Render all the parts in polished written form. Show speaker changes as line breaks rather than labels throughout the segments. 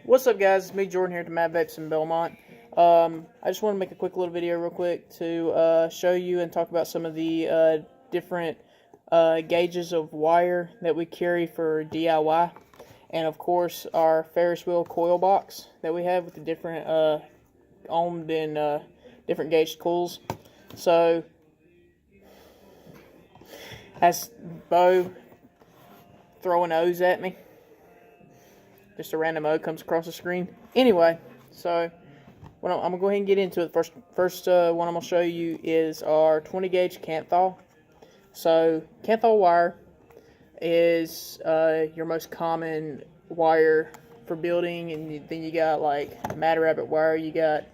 What's up, guys? It's me, Jordan, here at the Mad Vapes in Belmont. I just want to make a quick little video real quick to show you and talk about some of the different gauges of wire that we carry for DIY. And, of course, our Ferris wheel coil box that we have with the different ohmed and different gauge coils. So, that's Bo throwing O's at me. Just a random O comes across the screen. Anyway, so I'm going to go ahead and get into it. First one I'm going to show you is our 20 gauge Kanthal. So Kanthal wire is your most common wire for building, and then you got like Mad Rabbit wire, you got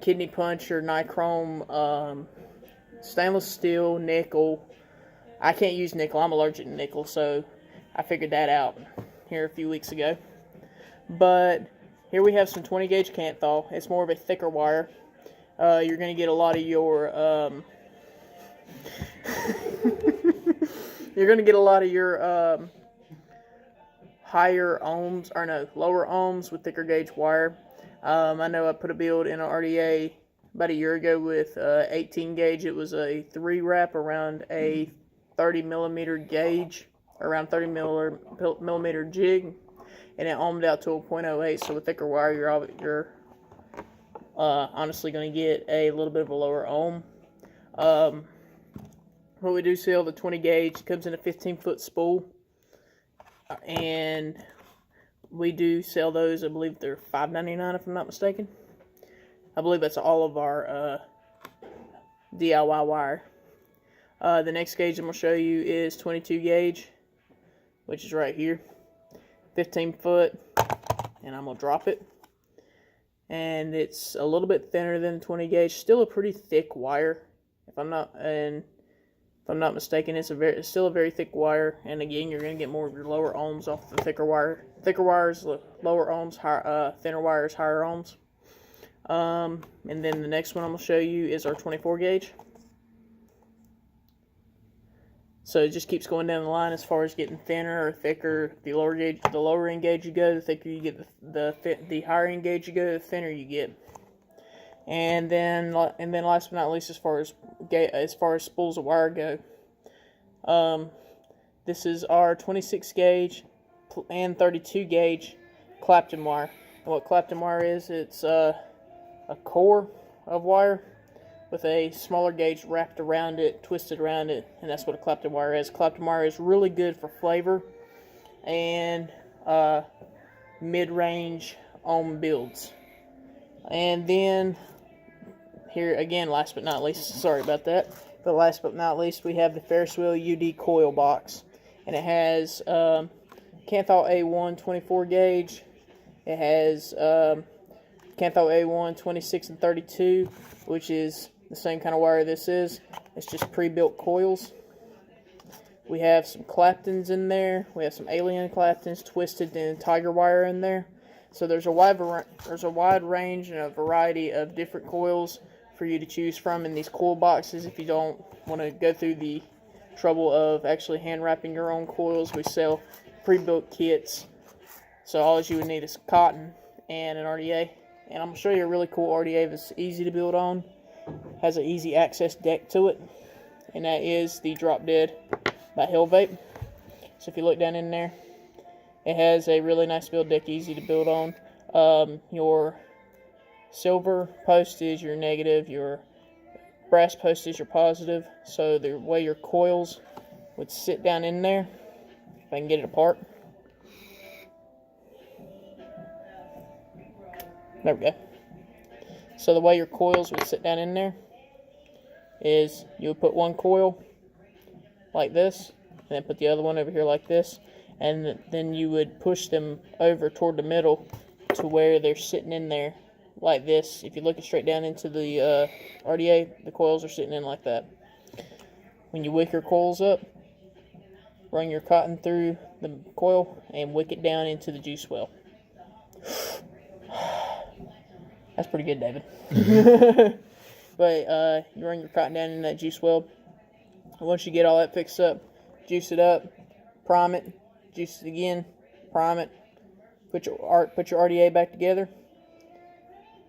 kidney punch or nichrome, stainless steel, nickel. I can't use nickel. I'm allergic to nickel, so I figured that out here a few weeks ago. But here we have some 20 gauge Kanthal. It's more of a thicker wire. You're going to get a lot of your you're going to get a lot of your higher ohms, or no, lower ohms with thicker gauge wire. I know I put a build in an RDA about a year ago with 18 gauge. It was a 3 wrap around a 30 millimeter gauge, around 30 millimeter jig, and it ohmed out to a 0.08. So with thicker wire, you're honestly going to get a little bit of a lower ohm. What we do sell, the 20 gauge comes in a 15-foot spool, and we do sell those. I believe they're $5.99 if I'm not mistaken. I believe that's all of our DIY wire. The next gauge I'm going to show you is 22 gauge, which is right here, 15 foot, and I'm going to drop it. And it's a little bit thinner than 20 gauge, still a pretty thick wire. If I'm not mistaken, it's still a very thick wire. And again, you're going to get more of your lower ohms off the thicker wire. Thicker wires, lower ohms, thinner wires, higher ohms. And then the next one I'm going to show you is our 24 gauge. So it just keeps going down the line as far as getting thinner or thicker. The lower end gauge you go, the thicker you get. The higher end gauge you go, the thinner you get. And then last but not least, as far as spools of wire go, this is our 26 gauge and 32 gauge Clapton wire. And what Clapton wire is, it's a core of wire with a smaller gauge wrapped around it, twisted around it, and that's what a Clapton wire is. Clapton wire is really good for flavor and mid-range ohm builds. And then here again, last but not least, sorry about that, but last but not least, we have the Ferris wheel UD coil box, and it has Kanthal A1 24 gauge. It has Kanthal A1 26 and 32, which is the same kind of wire this is. It's just pre-built coils. We have some Claptons in there. We have some Alien Claptons, twisted, and Tiger wire in there. So there's a wide range and a variety of different coils for you to choose from in these coil boxes. If you don't want to go through the trouble of actually hand wrapping your own coils, we sell pre-built kits. So all you would need is cotton and an RDA. And I'm going to show you a really cool RDA that's easy to build on. Has an easy access deck to it. And that is the Drop Dead by Hellvape. So if you look down in there, it has a really nice build deck, easy to build on. Your silver post is your negative. Your brass post is your positive. So the way your coils would sit down in there, if I can get it apart. There we go. So the way your coils would sit down in there is you would put one coil like this, and then put the other one over here like this, and then you would push them over toward the middle to where they're sitting in there like this. If you look straight down into the RDA, the coils are sitting in like that. When you wick your coils up, run your cotton through the coil and wick it down into the juice well. That's pretty good, David. But you run your cotton down in that juice well. Once you get all that fixed up, juice it up, prime it, juice it again, prime it, put your RDA back together,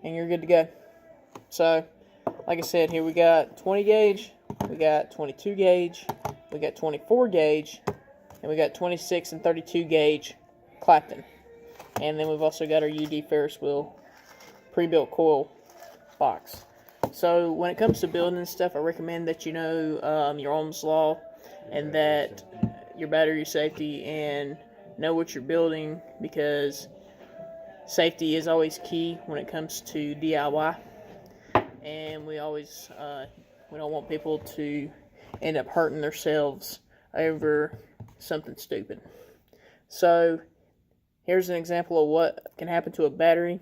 and you're good to go. So, like I said, here we got 20 gauge, we got 22 gauge, we got 24 gauge, and we got 26 and 32 gauge Clapton. And then we've also got our UD Ferris wheel pre-built coil box. So when it comes to building and stuff, I recommend that you know your Ohm's law, and that your battery safety, and know what you're building, because safety is always key when it comes to DIY. And we always we don't want people to end up hurting themselves over something stupid. So here's an example of what can happen to a battery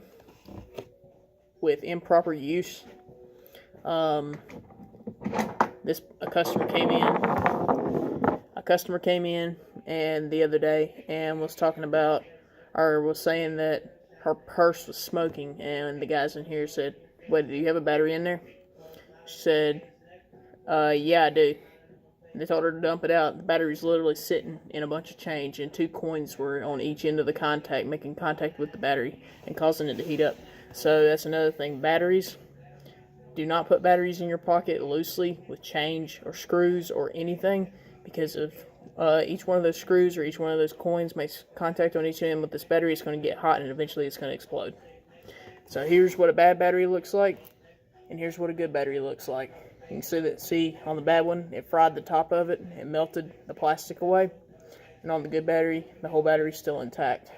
with improper use. A customer came in and the other day and was talking about, or was saying that her purse was smoking, and the guys in here said, "Wait, do you have a battery in there?" She said, "Yeah, I do." They told her to dump it out. The battery's literally sitting in a bunch of change, and 2 coins were on each end of the contact, making contact with the battery and causing it to heat up. So that's another thing. Batteries, do not put batteries in your pocket loosely with change or screws or anything, because if each one of those screws or each one of those coins makes contact on each end with this battery, it's going to get hot and eventually it's going to explode. So here's what a bad battery looks like, and here's what a good battery looks like. You can see on the bad one, it fried the top of it, it melted the plastic away, and on the good battery, the whole battery's still intact.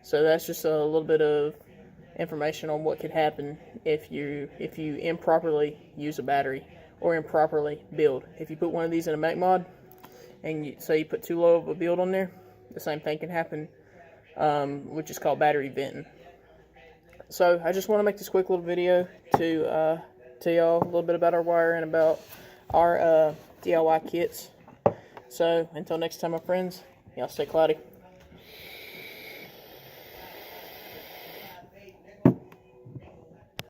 So that's just a little bit of information on what could happen if you improperly use a battery or improperly build. If you put one of these in a make mod and you put too low of a build on there, the same thing can happen, which is called battery venting. So I just want to make this quick little video to tell y'all a little bit about our wire and about our DIY kits. So until next time, my friends, y'all stay cloudy.